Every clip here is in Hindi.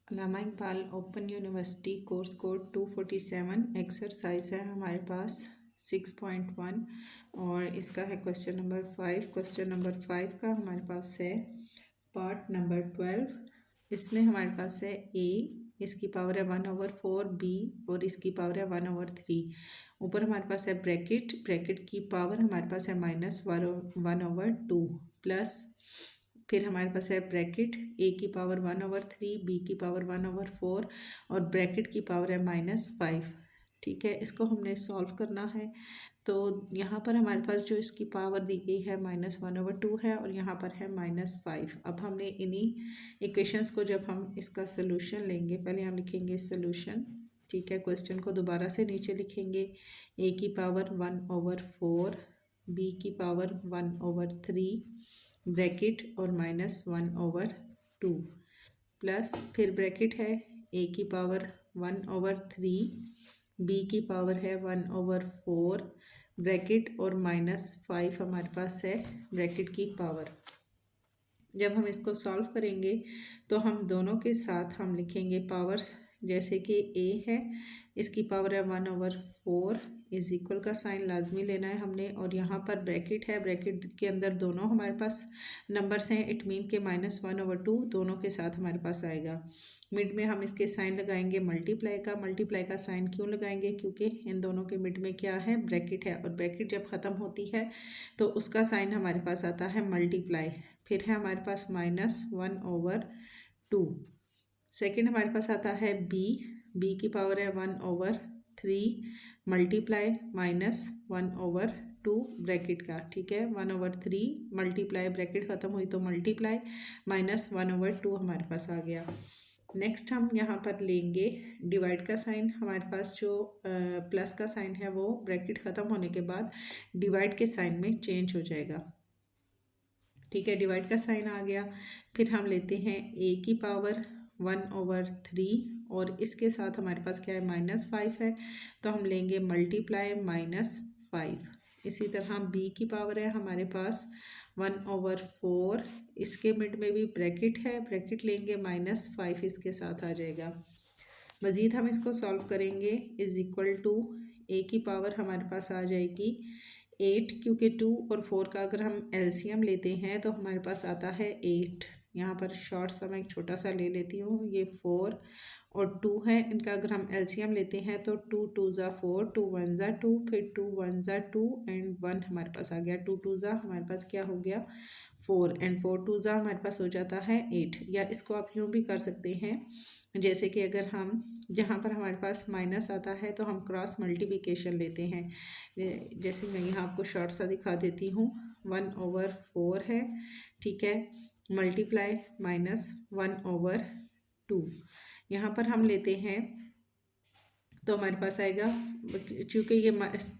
अल्लामा Iqbal Open University course code 247 exercise है हमारे पास 6.1 और इसका है क्वेश्चन नंबर 5। क्वेश्चन नंबर 5 का हमारे पास है पार्ट नंबर 12। इसमें हमारे पास है a, इसकी पावर है 1/4, b और इसकी पावर है 1/3। ऊपर हमारे पास है ब्रैकेट, ब्रैकेट की पावर हमारे पास है -1/2 प्लस फिर हमारे पास है ब्रैकेट a की पावर 1/3, b की पावर 1/4 और ब्रैकेट की पावर है -5। ठीक है, इसको हमने सॉल्व करना है। तो यहाँ पर हमारे पास जो इसकी पावर दी गई है -1/2 है और यहाँ पर है -5। अब हमने इन्हीं इक्वेशंस को जब हम इसका सोल्यूशन लेंगे, पहले हम लिखेंगे सोल्यूशन। ठीक है, क्वेश्चन को दोबारा से नीचे लिखेंगे। a की पावर 1/4, b की पावर 1/3 ब्रैकेट और -1/2 प्लस फिर ब्रैकेट है a की पावर 1/3, b की पावर है 1/4 ब्रैकेट और -5 हमारे पास है ब्रैकेट की पावर। जब हम इसको सॉल्व करेंगे तो हम दोनों के साथ हम लिखेंगे पावर्स। जैसे कि a है, इसकी पावर है 1/4 इज इक्वल का साइन लाजमी लेना है हमने, और यहाँ पर ब्रैकेट है, ब्रैकेट के अंदर दोनों हमारे पास नंबर्स हैं, इट मीन के -1/2 दोनों के साथ हमारे पास आएगा। मिड में हम इसके साइन लगाएंगे मल्टीप्लाई का। मल्टीप्लाई का साइन क्यों लगाएंगे? क्योंकि इन दोनों के मिड में क्या है, ब्रैकेट है, और ब्रैकेट जब ख़त्म होती है तो उसका साइन हमारे पास आता है मल्टीप्लाई। फिर है हमारे पास -1/2। सेकेंड हमारे पास आता है b की पावर है 1/3 मल्टीप्लाई -1/2 ब्रैकेट का। ठीक है, 1/3 मल्टीप्लाई, ब्रैकेट ख़त्म हुई तो मल्टीप्लाई -1/2 हमारे पास आ गया। नेक्स्ट हम यहाँ पर लेंगे डिवाइड का साइन। हमारे पास जो प्लस का साइन है वो ब्रैकेट ख़त्म होने के बाद डिवाइड के साइन में चेंज हो जाएगा। ठीक है, डिवाइड का साइन आ गया। फिर हम लेते हैं a की पावर 1/3 और इसके साथ हमारे पास क्या है, -5 है, तो हम लेंगे मल्टीप्लाई -5। इसी तरह b की पावर है हमारे पास 1/4, इसके मिड में भी ब्रैकेट है, ब्रैकेट लेंगे -5 इसके साथ आ जाएगा। मज़ीद हम इसको सॉल्व करेंगे इज़ इक्वल टू a की पावर हमारे पास आ जाएगी 8, क्योंकि 2 और 4 का अगर हम एलसीएम लेते हैं तो हमारे पास आता है 8। यहाँ पर शॉर्ट सा मैं एक छोटा सा ले लेती हूँ, ये 4 और 2 है, इनका अगर हम एलसीएम लेते हैं तो 2 2 ज़ा 4, 2 1 ज़ा 2, फिर 2 1 ज़ा 2 एंड 1 हमारे पास आ गया। 2 2 ज़ा हमारे पास क्या हो गया, 4 एंड 4 2 ज़ा हमारे पास हो जाता है 8। या इसको आप यूँ भी कर सकते हैं, जैसे कि अगर हम जहाँ पर हमारे पास माइनस आता है तो हम क्रॉस मल्टीप्लिकेशन लेते हैं। जैसे मैं यहाँ आपको शॉर्ट सा दिखा देती हूँ, 1/4 है, ठीक है, मल्टीप्लाई -1/2। यहाँ पर हम लेते हैं तो हमारे पास आएगा, चूँकि ये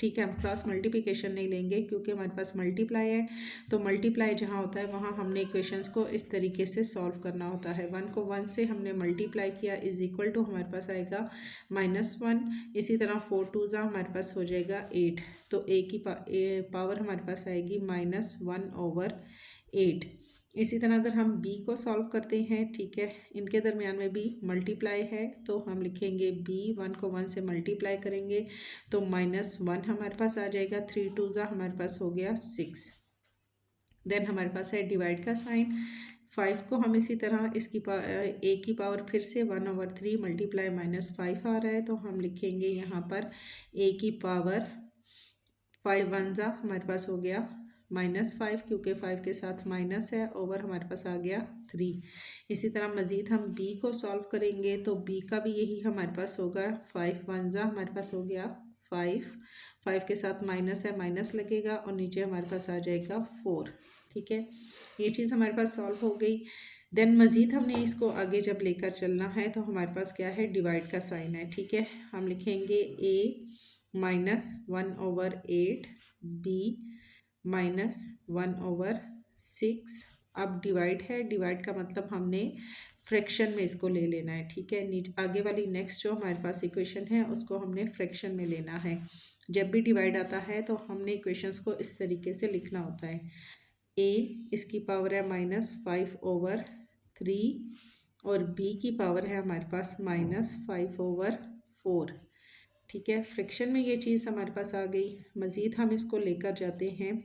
ठीक है, हम क्रॉस मल्टीप्लिकेशन नहीं लेंगे क्योंकि हमारे पास मल्टीप्लाई है, तो मल्टीप्लाई जहाँ होता है वहाँ हमने इक्वेशंस को इस तरीके से सॉल्व करना होता है। 1 को 1 से हमने मल्टीप्लाई किया इज इक्वल टू हमारे पास आएगा -1। इसी तरह 4 2 ज़ा हमारे पास हो जाएगा 8, तो a की पावर हमारे पास आएगी -1/8। इसी तरह अगर हम b को सॉल्व करते हैं, ठीक है, इनके दरमियान में भी मल्टीप्लाई है, तो हम लिखेंगे b, 1 को 1 से मल्टीप्लाई करेंगे तो -1 हमारे पास आ जाएगा। 3 2 ज़ा हमारे पास हो गया 6। देन हमारे पास है डिवाइड का साइन। 5 को हम इसी तरह इसकी a की पावर फिर से 1/3 मल्टीप्लाई -5 आ रहा है, तो हम लिखेंगे यहाँ पर a की पावर 5 1 ज़ा हमारे पास हो गया -5, क्योंकि 5 के साथ माइनस है, ओवर हमारे पास आ गया 3। इसी तरह मज़ीद हम b को सॉल्व करेंगे तो b का भी यही हमारे पास होगा, 5 1 ज़ा हमारे पास हो गया 5 के साथ माइनस है, माइनस लगेगा और नीचे हमारे पास आ जाएगा 4। ठीक है, ये चीज़ हमारे पास सॉल्व हो गई। देन मज़ीद हमने इसको आगे जब लेकर चलना है तो हमारे पास क्या है, डिवाइड का साइन है। ठीक है, हम लिखेंगे a -1/8, b -1/6। अब डिवाइड है, डिवाइड का मतलब हमने फ्रैक्शन में इसको ले लेना है। ठीक है, नीचे आगे वाली नेक्स्ट जो हमारे पास इक्वेशन है उसको हमने फ्रैक्शन में लेना है। जब भी डिवाइड आता है तो हमने इक्वेशंस को इस तरीके से लिखना होता है। a इसकी पावर है -5/3 और b की पावर है हमारे पास -5/4। ठीक है, फ्रैक्शन में ये चीज़ हमारे पास आ गई। मज़ीद हम इसको लेकर जाते हैं,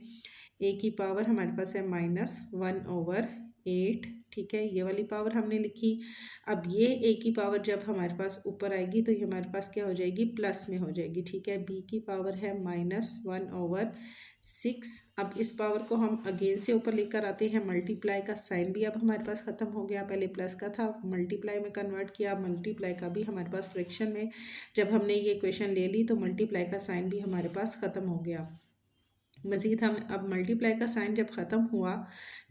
a की पावर हमारे पास है -1/8। ठीक है, ये वाली पावर हमने लिखी। अब ये a की पावर जब हमारे पास ऊपर आएगी तो ये हमारे पास क्या हो जाएगी, प्लस में हो जाएगी। ठीक है, b की पावर है -1/6। अब इस पावर को हम अगेन से ऊपर लेकर आते हैं, मल्टीप्लाई का साइन भी अब हमारे पास ख़त्म हो गया। पहले प्लस का था, मल्टीप्लाई में कन्वर्ट किया। मल्टीप्लाई का भी हमारे पास फ्रैक्शन में जब हमने ये इक्वेशन ले ली तो मल्टीप्लाई का साइन भी हमारे पास ख़त्म हो गया। मज़ीद हम अब मल्टीप्लाई का साइन जब ख़त्म हुआ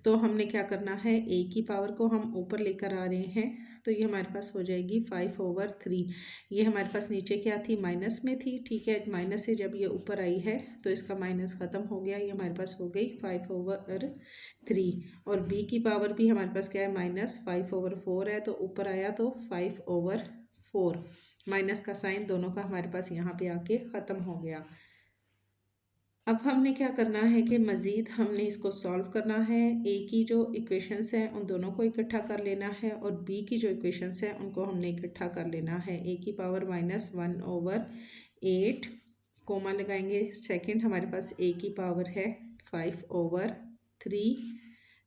तो हमने क्या करना है, a की पावर को हम ऊपर लेकर आ रहे हैं तो ये हमारे पास हो जाएगी 5/3। ये हमारे पास नीचे क्या थी, माइनस में थी। ठीक है, माइनस से जब ये ऊपर आई है तो इसका माइनस ख़त्म हो गया, ये हमारे पास हो गई 5/3। और b की पावर भी हमारे पास क्या है, -5/4 है, तो ऊपर आया तो 5/4। माइनस का साइन दोनों का हमारे पास यहाँ पे आके ख़त्म हो गया। अब हमने क्या करना है कि मज़ीद हमने इसको सॉल्व करना है। ए की जो इक्वेशंस हैं उन दोनों को इकट्ठा कर लेना है और बी की जो इक्वेशंस हैं उनको हमने इकट्ठा कर लेना है। ए की पावर -1/8, कोमा लगाएंगे। सेकंड हमारे पास ए की पावर है 5/3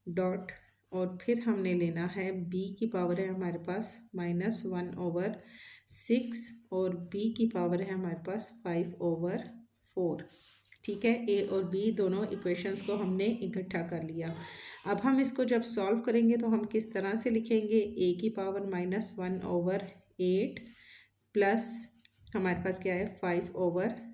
डॉट, और फिर हमने लेना है बी की पावर है हमारे पास -1/6 और बी की पावर है हमारे पास 5/4। ठीक है, ए और बी दोनों इक्वेशंस को हमने इकट्ठा कर लिया। अब हम इसको जब सॉल्व करेंगे तो हम किस तरह से लिखेंगे, ए की पावर -1/8 प्लस हमारे पास क्या है 5/3।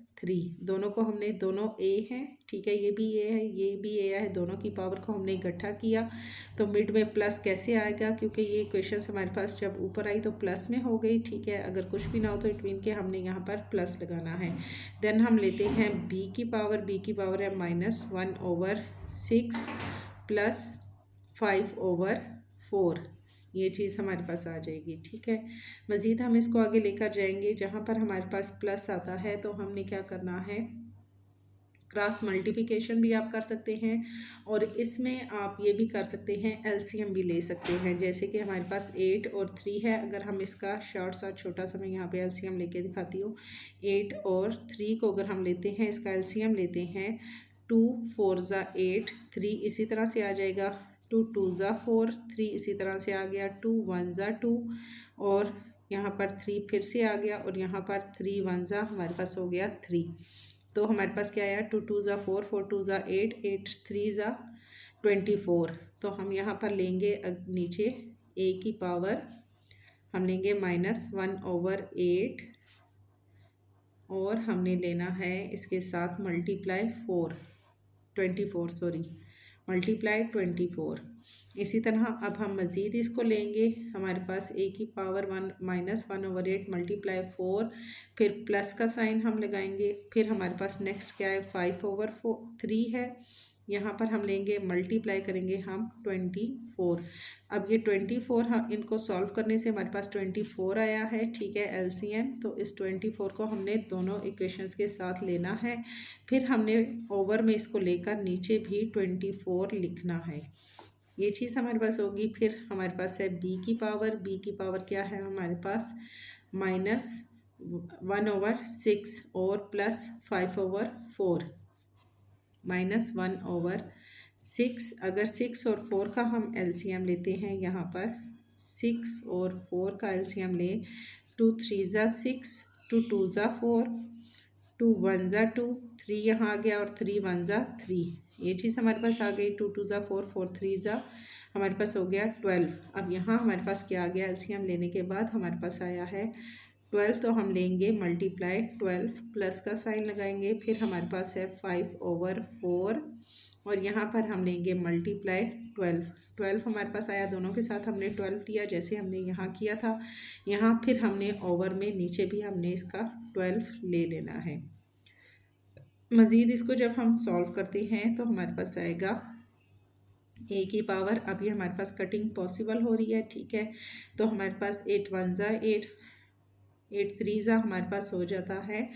दोनों को हमने, दोनों ए हैं, ठीक है, ये भी ए है, ये भी ए है, दोनों की पावर को हमने इकट्ठा किया तो मिड में प्लस कैसे आएगा, क्योंकि ये इक्वेशंस हमारे पास जब ऊपर आई तो प्लस में हो गई। ठीक है, अगर कुछ भी ना हो तो इट मीन के हमने यहाँ पर प्लस लगाना है। देन हम लेते हैं बी की पावर है -1/6 प्लस 5/4। ये चीज़ हमारे पास आ जाएगी। ठीक है, मज़ीद हम इसको आगे लेकर जाएंगे। जहाँ पर हमारे पास प्लस आता है तो हमने क्या करना है, क्रॉस मल्टीप्लिकेशन भी आप कर सकते हैं और इसमें आप ये भी कर सकते हैं, एलसीएम भी ले सकते हैं। जैसे कि हमारे पास 8 और 3 है, अगर हम इसका शॉर्ट सा छोटा सा मैं यहाँ पे एलसीएम लेके दिखाती हूँ। 8 और 3 को अगर हम लेते हैं, इसका एलसीएम लेते हैं, 2 4 ज़ा 8, 3 इसी तरह से आ जाएगा, 2 2 ज़ा 4, 3 इसी तरह से आ गया, 2 1 ज़ा 2 और यहाँ पर 3 फिर से आ गया और यहाँ पर 3 1 ज़ा हमारे पास हो गया 3। तो हमारे पास क्या आया, 2 2 ज़ा 4, 4 2 ज़ा 8, 8 3 ज़ा 24। तो हम यहाँ पर लेंगे नीचे ए की पावर हम लेंगे -1/8 और हमने लेना है इसके साथ मल्टीप्लाई 24 सॉरी, मल्टीप्लाई 24। इसी तरह अब हम मज़ीद इसको लेंगे, हमारे पास ए की पावर -1/8 मल्टीप्लाई 4, फिर प्लस का साइन हम लगाएंगे। फिर हमारे पास नेक्स्ट क्या है, 5/3 है, यहाँ पर हम लेंगे मल्टीप्लाई करेंगे हम 24। अब ये 24 हम इनको सॉल्व करने से हमारे पास 24 आया है। ठीक है, एलसीएम, तो इस 24 को हमने दोनों इक्वेशंस के साथ लेना है। फिर हमने ओवर में इसको लेकर नीचे भी 24 लिखना है। ये चीज़ हमारे पास होगी। फिर हमारे पास है बी की पावर क्या है हमारे पास, -1/6 और प्लस 5/4, -1/6। अगर 6 और 4 का हम एलसीएम लेते हैं, यहाँ पर 6 और 4 का एलसीएम लें, 2 3 ज़ा 6, 2 2 ज़ा 4, 2 1 ज़ा 2, 3 यहाँ आ गया और 3 1 ज़ा 3। ये चीज़ हमारे पास आ गई, 2 2 ज़ा 4, 4 3 ज़ा हमारे पास हो गया 12। अब यहाँ हमारे पास क्या आ गया, एलसीएम लेने के बाद हमारे पास आया है 12, तो हम लेंगे मल्टीप्लाई 12, प्लस का साइन लगाएंगे। फिर हमारे पास है 5/4 और यहाँ पर हम लेंगे मल्टीप्लाई 12 हमारे पास आया, दोनों के साथ हमने 12 लिया जैसे हमने यहाँ किया था। यहाँ फिर हमने ओवर में नीचे भी हमने इसका 12 ले लेना है। मज़ीद इसको जब हम सॉल्व करते हैं तो हमारे पास आएगा ए की पावर, अब ये हमारे पास कटिंग पॉसिबल हो रही है। ठीक है, तो हमारे पास 8 1 ज़ा 8, 8 3 ज़ा हमारे पास हो जाता है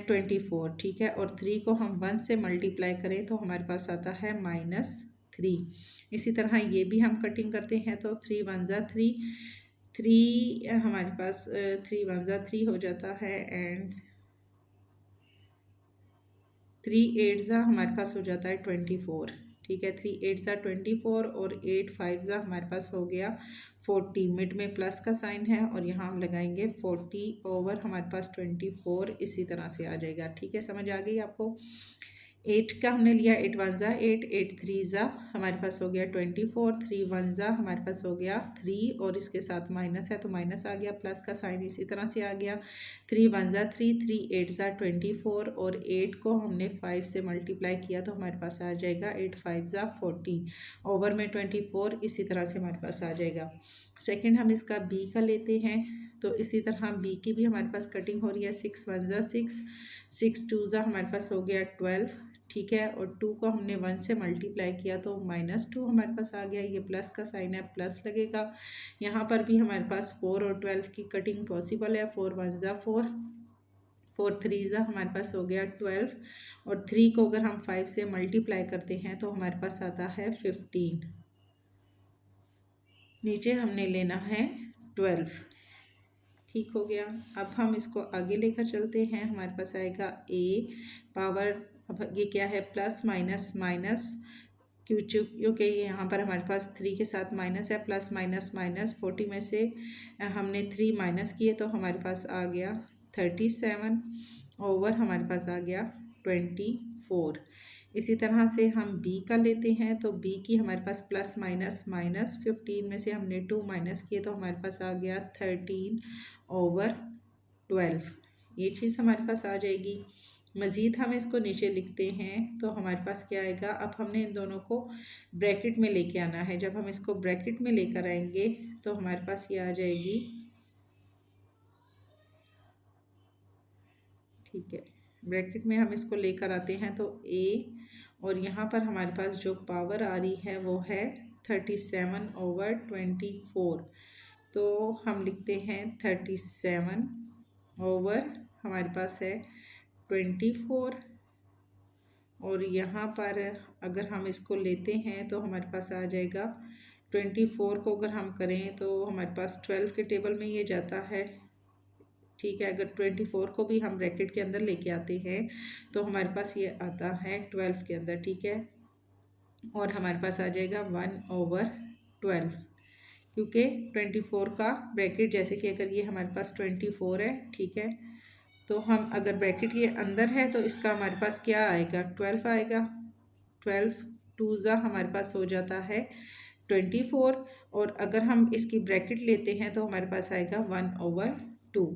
24। ठीक है, और 3 को हम 1 से मल्टीप्लाई करें तो हमारे पास आता है 3। इसी तरह ये भी हम कटिंग करते हैं तो 3 1 जा 3, 3 हमारे पास 3 1 जा 3 हो जाता है एंड 3 8 जा हमारे पास हो जाता है 24। ठीक है, 3 8 जा 24 और 8 5 जा हमारे पास हो गया 40। मिड में प्लस का साइन है और यहाँ हम लगाएंगे 40 ओवर हमारे पास 24, इसी तरह से आ जाएगा। ठीक है, समझ आ गई आपको। 8 का हमने लिया, 8 1 जा 8, 8 3 जा हमारे पास हो गया 24, 3 1 जा हमारे पास हो गया 3 और इसके साथ माइनस है तो माइनस आ गया, प्लस का साइन इसी तरह से आ गया। 3 1 जा 3, 3 8 जा 24 और 8 को हमने 5 से मल्टीप्लाई किया तो हमारे पास आ जाएगा 8 5 जा 40 ओवर में 24, इसी तरह से हमारे पास आ जाएगा। सेकेंड हम इसका बी का लेते हैं तो इसी तरह बी की भी हमारे पास कटिंग हो रही है। 6 1 जा 6, 6 2 जा हमारे पास हो गया 12। ठीक है, और 2 को हमने 1 से मल्टीप्लाई किया तो -2 हमारे पास आ गया। ये प्लस का साइन है, प्लस लगेगा। यहाँ पर भी हमारे पास 4 और 12 की कटिंग पॉसिबल है। 4 1 जा 4, 4 3 जा हमारे पास हो गया 12 और 3 को अगर हम 5 से मल्टीप्लाई करते हैं तो हमारे पास आता है 15। नीचे हमने लेना है 12। ठीक हो गया। अब हम इसको आगे लेकर चलते हैं। हमारे पास आएगा a पावर, अब ये क्या है, प्लस माइनस माइनस, क्योंकि यहाँ पर हमारे पास 3 के साथ माइनस है, प्लस माइनस माइनस 40 में से हमने 3 माइनस किए तो हमारे पास आ गया 37 ओवर हमारे पास आ गया 24। इसी तरह से हम b का लेते हैं तो b की हमारे पास प्लस माइनस माइनस 15 में से हमने 2 माइनस किए तो हमारे पास आ गया 13 ओवर 12। ये चीज़ हमारे पास आ जाएगी। मज़ीद हम इसको नीचे लिखते हैं तो हमारे पास क्या आएगा, अब हमने इन दोनों को ब्रैकेट में लेके आना है। जब हम इसको ब्रैकेट में लेकर आएंगे तो हमारे पास ये आ जाएगी। ठीक है, ब्रैकेट में हम इसको लेकर आते हैं तो a और यहाँ पर हमारे पास जो पावर आ रही है वो है 37 ओवर 24। तो हम लिखते हैं 37 ओवर हमारे पास है 24 और यहाँ पर अगर हम इसको लेते हैं तो हमारे पास आ जाएगा 24 को अगर हम करें तो हमारे पास 12 के टेबल में ये जाता है। ठीक है, अगर 24 को भी हम ब्रैकेट के अंदर लेके आते हैं तो हमारे पास ये आता है 12 के अंदर। ठीक है, और हमारे पास आ जाएगा 1 ओवर 12, क्योंकि 24 का ब्रैकेट, जैसे कि अगर ये हमारे पास 24 है, ठीक है, तो हम अगर ब्रैकेट ये अंदर है तो इसका हमारे पास क्या आएगा, 12 आएगा। 12 2 जा हमारे पास हो जाता है 24 और अगर हम इसकी ब्रैकेट लेते हैं तो हमारे पास आएगा 1 ओवर 2।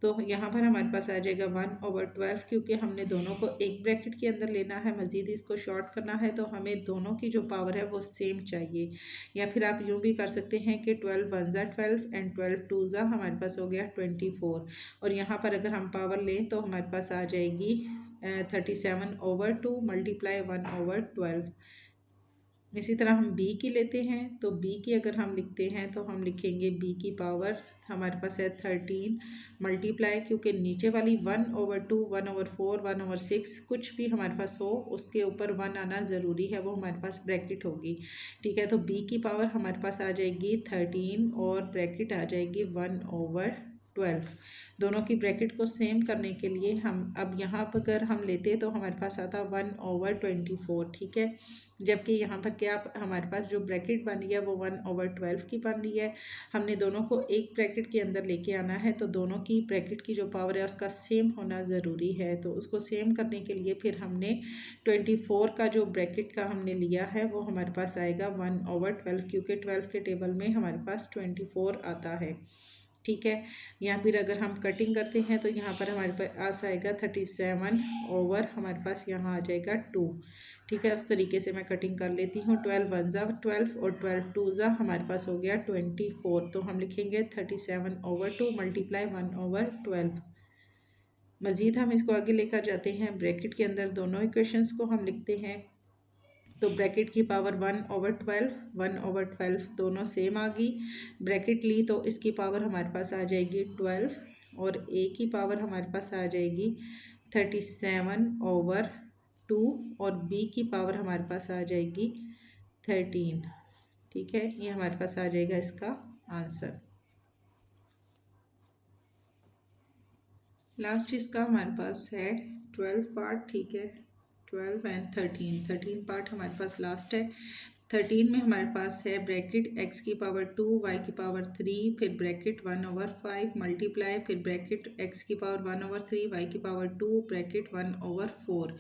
तो यहाँ पर हमारे पास आ जाएगा 1 ओवर 12, क्योंकि हमने दोनों को एक ब्रैकेट के अंदर लेना है। मज़ीद इसको शॉर्ट करना है तो हमें दोनों की जो पावर है वो सेम चाहिए। या फिर आप यूँ भी कर सकते हैं कि 12 1 जा 12 एंड 12 2 जा हमारे पास हो गया 24 और यहाँ पर अगर हम पावर लें तो हमारे पास आ जाएगी 37 ओवर 2 मल्टीप्लाई 1 ओवर 12। इसी तरह हम b की लेते हैं तो b की अगर हम लिखते हैं तो हम लिखेंगे b की पावर हमारे पास है 13 मल्टीप्लाई, क्योंकि नीचे वाली 1 ओवर 2 1 ओवर 4 1 ओवर 6 कुछ भी हमारे पास हो उसके ऊपर 1 आना ज़रूरी है, वो हमारे पास ब्रैकेट होगी। ठीक है, तो b की पावर हमारे पास आ जाएगी 13 और ब्रैकेट आ जाएगी 1 ओवर 12। दोनों की ब्रैकेट को सेम करने के लिए हम अब यहाँ पर अगर हम लेते तो हमारे पास आता 1 ओवर 24। ठीक है, जबकि यहाँ पर क्या हमारे पास जो ब्रैकेट बन रही है वो 1 ओवर 12 की बन रही है। हमने दोनों को एक ब्रैकेट के अंदर लेके आना है तो दोनों की ब्रैकेट की जो पावर है उसका सेम होना ज़रूरी है। तो उसको सेम करने के लिए फिर हमने 24 का जो ब्रैकेट का हमने लिया है वो हमारे पास आएगा 1 ओवर 12, क्योंकि 12 के टेबल में हमारे पास 24 आता है। ठीक है, यहाँ फिर अगर हम कटिंग करते हैं तो यहाँ पर हमारे पास आएगा 37 ओवर हमारे पास यहाँ आ जाएगा 2। ठीक है, उस तरीके से मैं कटिंग कर लेती हूँ। 12 1 जा 12 और 12 2 जा हमारे पास हो गया 24। तो हम लिखेंगे 37 ओवर 2 मल्टीप्लाई 1 ओवर 12। मज़ीद हम इसको आगे लेकर जाते हैं। ब्रैकेट के अंदर दोनों इक्वेशंस को हम लिखते हैं तो ब्रैकेट की पावर 1 ओवर 12 1 ओवर 12 दोनों सेम आ गई। ब्रैकेट ली तो इसकी पावर हमारे पास आ जाएगी 12 और a की पावर हमारे पास आ जाएगी 37 ओवर 2 और b की पावर हमारे पास आ जाएगी 13। ठीक है, ये हमारे पास आ जाएगा इसका आंसर। लास्ट इसका हमारे पास है 12 पार्ट। ठीक है, 12 एंड 13, 13 पार्ट हमारे पास लास्ट है। 13 में हमारे पास है ब्रैकेट एक्स की पावर 2 वाई की पावर 3, फिर ब्रैकेट 1/5 मल्टीप्लाई, फिर ब्रैकेट एक्स की पावर 1/3 वाई की पावर 2 ब्रैकेट 1/4।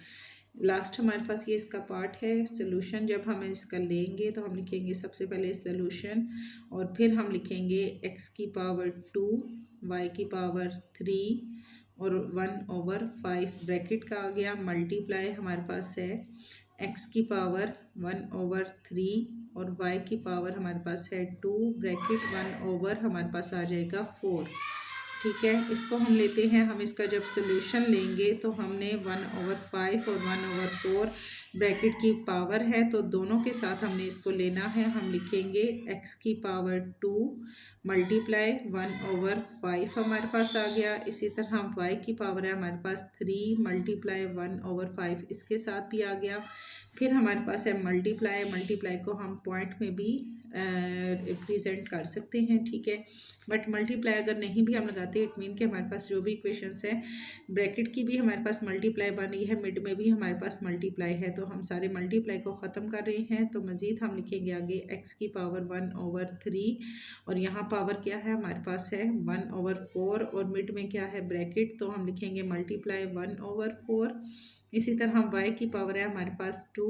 लास्ट हमारे पास ये इसका पार्ट है। सोल्यूशन जब हम इसका लेंगे तो हम लिखेंगे सबसे पहले सोल्यूशन, और फिर हम लिखेंगे एक्स की पावर 2 वाई की पावर 3 और 1/5 ब्रैकेट का आ गया, मल्टीप्लाई हमारे पास है एक्स की पावर 1/3 और वाई की पावर हमारे पास है 2 ब्रैकेट 1 हमारे पास आ जाएगा 4। ठीक है, इसको हम लेते हैं, हम इसका जब सोल्यूशन लेंगे तो हमने 1/5 और 1/4 ब्रैकेट की पावर है तो दोनों के साथ हमने इसको लेना है। हम लिखेंगे एक्स की पावर 2 मल्टीप्लाई 1/5 हमारे पास आ गया। इसी तरह हम वाई की पावर है हमारे पास 3 मल्टीप्लाई 1/5 इसके साथ भी आ गया। फिर हमारे पास है मल्टीप्लाई, मल्टीप्लाई को हम पॉइंट में भी रिप्रेजेंट कर सकते हैं। ठीक है, बट मल्टीप्लाई अगर नहीं भी हम लगाते इट मीन कि हमारे पास जो भी इक्वेशंस है ब्रैकेट की भी हमारे पास मल्टीप्लाई बन रही है, मिड में भी हमारे पास मल्टीप्लाई है, तो हम सारे मल्टीप्लाई को ख़त्म कर रहे हैं। तो मज़ीद हम लिखेंगे आगे एक्स की पावर 1/3 और यहाँ पावर क्या है हमारे पास है 1/4 और मिड में क्या है ब्रैकेट, तो हम लिखेंगे मल्टीप्लाई 1/4। इसी तरह हम y की पावर है हमारे पास 2,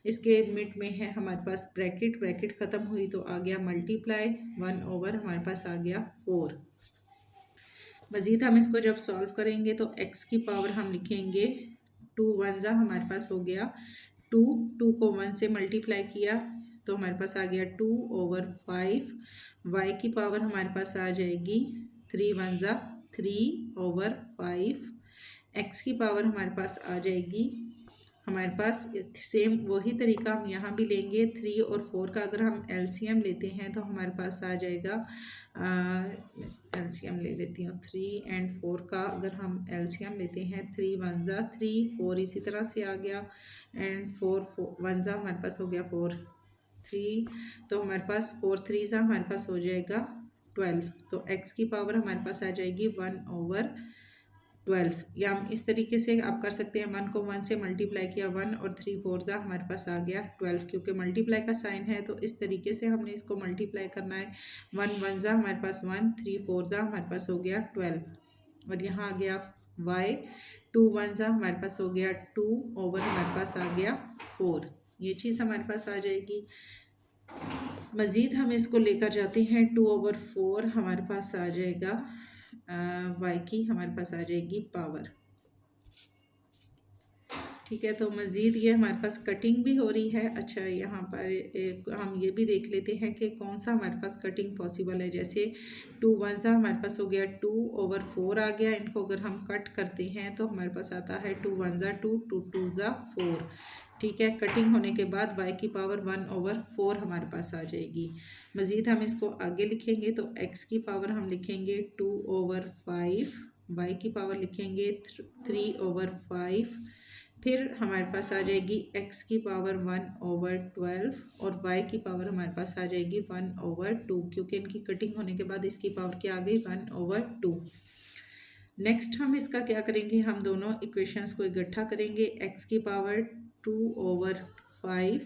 इसके मिड में है हमारे पास ब्रैकेट, ब्रैकेट ख़त्म हुई तो आ गया मल्टीप्लाई 1 हमारे पास आ गया 4। मज़ीद हम इसको जब सॉल्व करेंगे तो x की पावर हम लिखेंगे 2 1 हमारे पास हो गया 2, 2 को 1 से मल्टीप्लाई किया तो हमारे पास आ गया 2/5। y की पावर हमारे पास आ जाएगी 3 1 3/5। एक्स की पावर हमारे पास आ जाएगी, हमारे पास सेम वही तरीका हम यहाँ भी लेंगे। 3 और 4 का अगर हम एलसीएम लेते हैं तो हमारे पास आ जाएगा, एलसीएम ले लेती हूँ 3 एंड 4 का अगर हम एलसीएम लेते हैं 3 1 3 4 इसी तरह से आ गया एंड 4 1 हमारे पास हो गया 4 3, तो हमारे पास 4 3 हमारे पास हो जाएगा 12। तो एक्स की पावर हमारे पास आ जाएगी 1/12। या हम इस तरीके से आप कर सकते हैं, 1 को 1 से मल्टीप्लाई किया 1 और 3 4 हमारे पास आ गया 12, क्योंकि मल्टीप्लाई का साइन है तो इस तरीके से हमने इसको मल्टीप्लाई करना है। 1 1 हमारे पास 1, 3 4 हमारे पास हो गया 12 और यहाँ आ गया y 2 1 हमारे पास हो गया 2 हमारे पास आ गया 4। ये चीज़ हमारे पास आ जाएगी। मज़ीद हम इसको लेकर जाते हैं 2/4 हमारे पास आ जाएगा y की हमारे पास आ जाएगी पावर। ठीक है, तो मज़ीद ये हमारे पास कटिंग भी हो रही है। अच्छा, यहाँ पर हम ये भी देख लेते हैं कि कौन सा हमारे पास कटिंग पॉसिबल है। जैसे 2 1 हमारे पास हो गया 2/4 आ गया, इनको अगर हम कट करते हैं तो हमारे पास आता है 2 1 2 2 2 4। ठीक है, कटिंग होने के बाद y की पावर 1/4 हमारे पास आ जाएगी। मज़ीद हम इसको आगे लिखेंगे तो x की पावर हम लिखेंगे 2/5, y की पावर लिखेंगे 3/5, फिर हमारे पास आ जाएगी x की पावर 1/12 और y की पावर हमारे पास आ जाएगी 1/2, क्योंकि इनकी कटिंग होने के बाद इसकी पावर क्या आ गई 1/2। नेक्स्ट हम इसका क्या करेंगे, हम दोनों इक्वेशंस को इकट्ठा करेंगे। x की पावर 2/5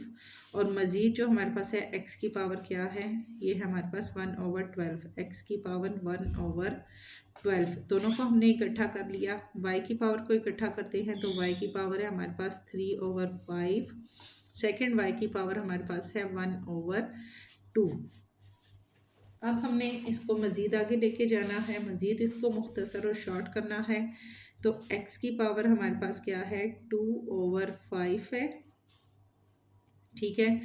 और मज़ीद जो हमारे पास है x की पावर क्या है, ये है हमारे पास 1/12, x की पावर 1/12 दोनों को हमने इकट्ठा कर लिया। y की पावर को इकट्ठा करते हैं तो y की पावर है हमारे पास 3/5, सेकेंड y की पावर हमारे पास है 1/2। अब हमने इसको मज़ीद आगे लेके जाना है, मज़ीद इसको मुख्तसर और शॉर्ट करना है। तो x की पावर हमारे पास क्या है 2/5 है। ठीक है,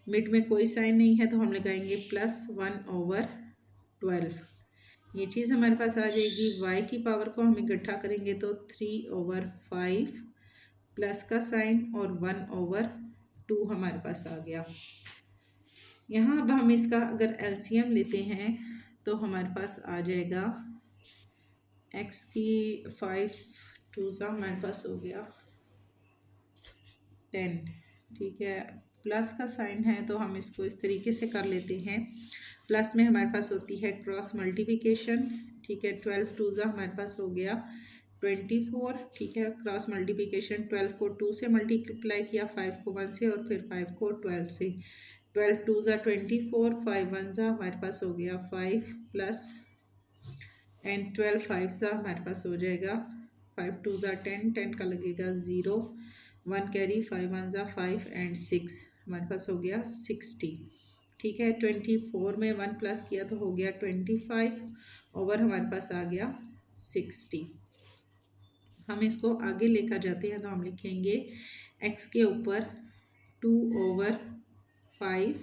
मिड में कोई साइन नहीं है तो हम लगाएंगे प्लस 1/12। ये चीज़ हमारे पास आ जाएगी। y की पावर को हम इकट्ठा करेंगे तो 3/5 प्लस का साइन और 1/2 हमारे पास आ गया। यहाँ अब हम इसका अगर एलसीएम लेते हैं तो हमारे पास आ जाएगा x की 5 2 हमारे पास हो गया 10। ठीक है, प्लस का साइन है तो हम इसको इस तरीके से कर लेते हैं। प्लस में हमारे पास होती है क्रॉस मल्टीप्लिकेशन, ठीक है। 12 टू ज़ा हमारे पास हो गया 24, ठीक है। क्रॉस मल्टीप्लिकेशन 12 को 2 से मल्टीप्लाई किया, 5 को 1 से और फिर 5 को 12 से। 12 टू ज़ा 24, 5 1 ज़ा हमारे पास हो गया 5 प्लस एंड 12 5 ज़ा हमारे पास हो जाएगा 5 टू ज़ा 10, 10 का लगेगा 0, 1 कैरी, 5 1 ज़ा 5 एंड 6 हमारे पास हो गया 60, ठीक है। 24 में 1 प्लस किया तो हो गया 25 ओवर हमारे पास आ गया 60। हम इसको आगे लेकर जाते हैं तो हम लिखेंगे x के ऊपर 2/5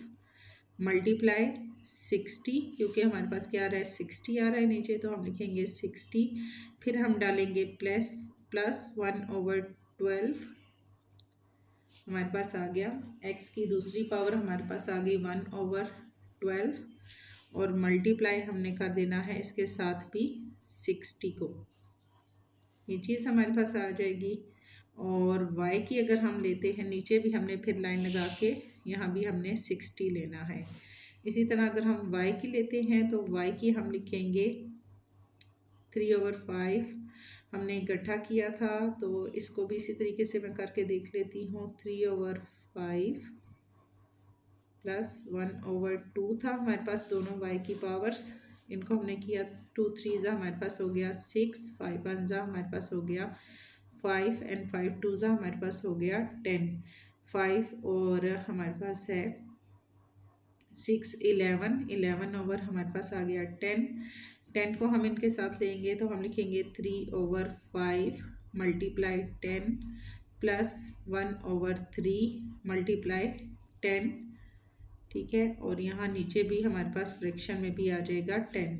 मल्टीप्लाई 60, क्योंकि हमारे पास क्या आ रहा है 60 आ रहा है नीचे, तो हम लिखेंगे 60। फिर हम डालेंगे प्लस 1/12 हमारे पास आ गया। x की दूसरी पावर हमारे पास आ गई 1/12 और मल्टीप्लाई हमने कर देना है इसके साथ भी 60 को, ये चीज़ हमारे पास आ जाएगी। और y की अगर हम लेते हैं, नीचे भी हमने फिर लाइन लगा के यहाँ भी हमने 60 लेना है। इसी तरह अगर हम y की लेते हैं तो y की हम लिखेंगे 3/5, हमने इकट्ठा किया था तो इसको भी इसी तरीके से मैं करके देख लेती हूँ। 3/5 प्लस 1/2 था हमारे पास दोनों y की पावर्स, इनको हमने किया 2 3 ज़ा हमारे पास हो गया 6, 5 1 ज़ा हमारे पास हो गया 5 एंड 5 2 ज़ा हमारे पास हो गया 10, 5 और हमारे पास है 6 11 ओवर हमारे पास आ गया 10, 10 को हम इनके साथ लेंगे तो हम लिखेंगे 3/5 मल्टीप्लाई 10 प्लस 1/3 मल्टीप्लाई 10, ठीक है। और यहाँ नीचे भी हमारे पास फ्रैक्शन में भी आ जाएगा 10,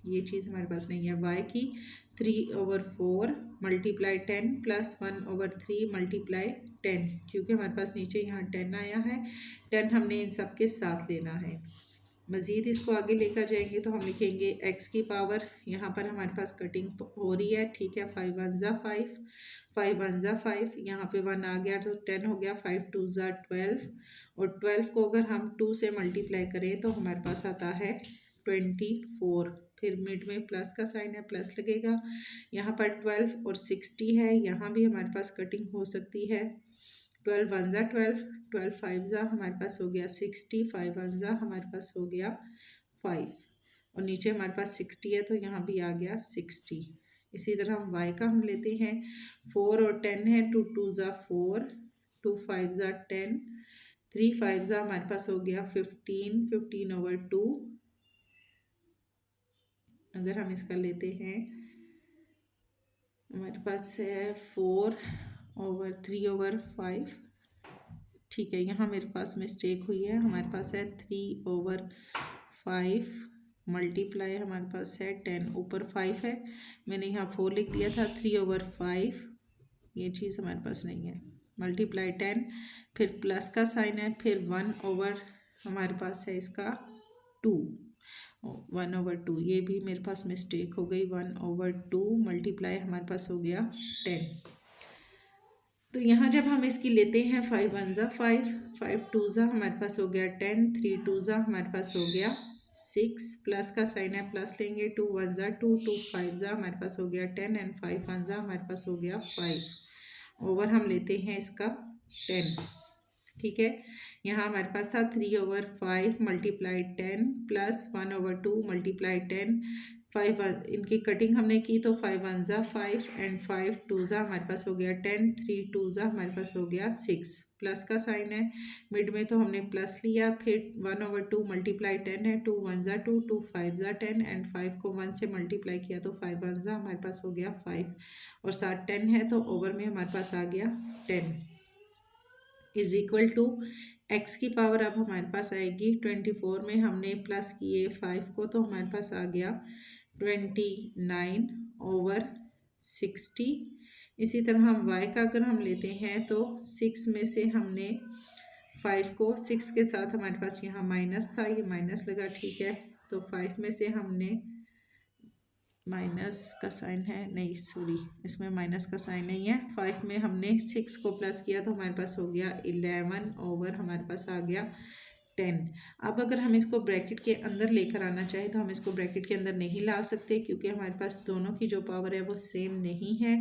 ये चीज़ हमारे पास नहीं है। y की 3/4 मल्टीप्लाई 10 प्लस 1/3 मल्टीप्लाई 10, क्योंकि हमारे पास नीचे यहाँ 10 आया है, 10 हमने इन सब के साथ लेना है। मज़ीद इसको आगे लेकर जाएंगे तो हम लिखेंगे x की पावर, यहाँ पर हमारे पास कटिंग हो रही है, ठीक है। 5 1 ज़ा 5, 5 1 ज़ा 5, यहाँ पे 1 आ गया तो 10 हो गया, 5 2 ज़ा 12 और 12 को अगर हम 2 से मल्टीप्लाई करें तो हमारे पास आता है 24। फिर मिड में प्लस का साइन है, प्लस लगेगा। यहाँ पर 12 और 60 है, यहाँ भी हमारे पास कटिंग हो सकती है। 12 1 ज़ा 12, 12 5 ज़ा हमारे पास हो गया 60, 5 1 ज़ा हमारे पास हो गया 5 और नीचे हमारे पास 60 है तो यहाँ भी आ गया 60। इसी तरह हम y का हम लेते हैं, 4 और 10 है, 2 2 ज़ा 4, 2 5 ज़ा 10, 3 5 ज़ा हमारे पास हो गया 15, 15/2। अगर हम इसका लेते हैं हमारे पास है 4/3/5, ठीक है। यहाँ मेरे पास मिस्टेक हुई है, हमारे पास है 3/5 मल्टीप्लाई हमारे पास है 10, ऊपर 5 है, मैंने यहाँ 4 लिख दिया था। 3/5 ये चीज़ हमारे पास नहीं है, मल्टीप्लाई 10 फिर प्लस का साइन है, फिर 1/, हमारे पास है इसका 2, 1/2, ये भी मेरे पास मिस्टेक हो गई। 1/2 मल्टीप्लाई हमारे पास हो गया 10। तो यहाँ जब हम इसकी लेते हैं 5 1 ज़ा 5, 5 2 ज़ा हमारे पास हो गया 10, 3 2 ज़ा हमारे पास हो गया 6, प्लस का साइन है, प्लस लेंगे। 2 1 ज़ा 2, 2 5 ज़ा हमारे पास हो गया 10 एंड 5 1 ज़ा हमारे पास हो गया 5 ओवर हम लेते हैं इसका 10, ठीक है। यहाँ हमारे पास था 3/5 मल्टीप्लाई 10 प्लस 1/2 मल्टीप्लाई 10, 5 इनकी कटिंग हमने की तो 5 1 ज़ा 5 एंड 5 2 ज़ा हमारे पास हो गया 10, 3 2 ज़ा हमारे पास हो गया 6, प्लस का साइन है मिड में तो हमने प्लस लिया। फिर 1/2 मल्टीप्लाई 10 है, 2 1 ज़ा 2, 2 5 ज़ा 10 एंड 5 को 1 से मल्टीप्लाई किया तो 5 1 ज़ा हमारे पास हो गया 5 और साथ 10 है तो ओवर में हमारे पास आ गया 10 इज इक्वल टू x की पावर अब हमारे पास आएगी 24 में हमने प्लस किए 5 को तो हमारे पास आ गया 29/60। इसी तरह हम y का अगर हम लेते हैं तो 6 में से हमने 5 को 6 के साथ हमारे पास यहाँ माइनस था, ये माइनस लगा, ठीक है। तो 5 में से हमने माइनस का साइन है, नहीं सॉरी, इसमें माइनस का साइन नहीं है। 5 में हमने 6 को प्लस किया तो हमारे पास हो गया 11 ओवर हमारे पास आ गया 10। अब अगर हम इसको ब्रैकेट के अंदर लेकर आना चाहें तो हम इसको ब्रैकेट के अंदर नहीं ला सकते, क्योंकि हमारे पास दोनों की जो पावर है वो सेम नहीं है।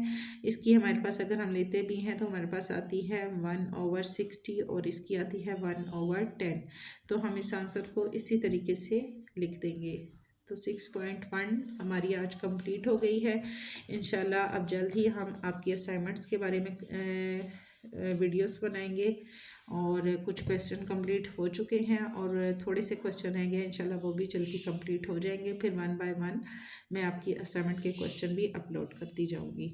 इसकी हमारे पास अगर हम लेते भी हैं तो हमारे पास आती है 1/60 और इसकी आती है 1/10। तो हम इस आंसर को इसी तरीके से लिख देंगे। तो 6.1 हमारी आज कंप्लीट हो गई है। इंशाल्लाह अब जल्द ही हम आपकी असाइनमेंट्स के बारे में वीडियोस बनाएंगे, और कुछ क्वेश्चन कंप्लीट हो चुके हैं और थोड़े से क्वेश्चन रह गए, इंशाल्लाह वो भी जल्दी कंप्लीट हो जाएंगे। फिर 1 बाय 1 मैं आपकी असाइनमेंट के क्वेश्चन भी अपलोड करती जाऊंगी।